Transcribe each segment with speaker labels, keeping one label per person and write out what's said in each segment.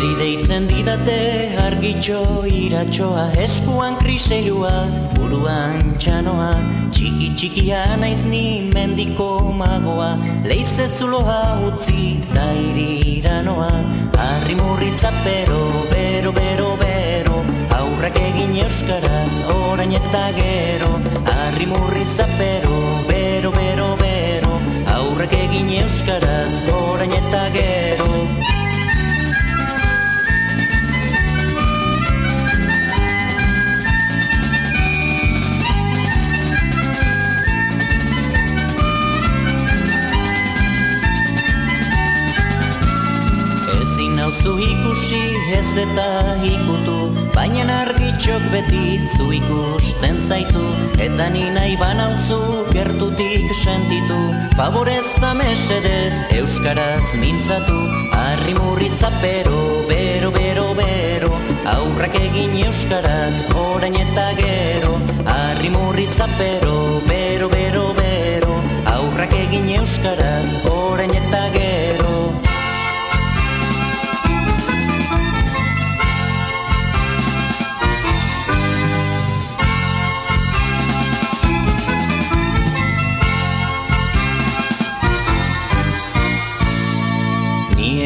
Speaker 1: Neri deitzen didate argitxo iratxoa, eskuan kriselua, buruan txanoa, txiki txikia naiz ni mendiko magoa, leize zuloa utzi da irira noa, harri murrizapero, bero, bero, bero, aurrak egin euskaraz, orain eta gero, harri murrizapero, bero, bero, bero, aurrak egin euskaraz, orain eta gero. Zu ikusi ez eta ikutu, baina argitxok beti zu ikusten zaitu, eta ni nahi banauzu gertutik sentitu, favorez da mesedez euskaraz mintzatu, harri murrizapero, bero, bero, bero, aurrak egin euskaraz, orain eta gero, harri murrizapero, bero, bero, bero, aurrak egin euskaraz, orain eta gero.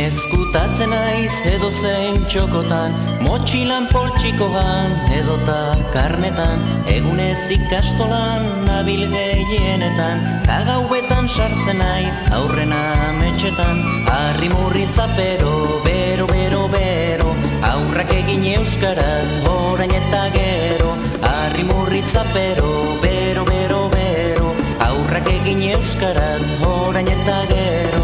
Speaker 1: Ezkutatzen naiz edozein txokotan, motxilan poltsikoan edota karnetan, egunez ikastolan nabil gehienetan, kagaubetan sartzen naiz aurrena metxetan, harri murrizapero, bero, bero, bero, aurrak egin euskaraz, orain eta gero, harri murrizapero, bero, bero, bero, aurrak egin euskaraz, orain eta gero.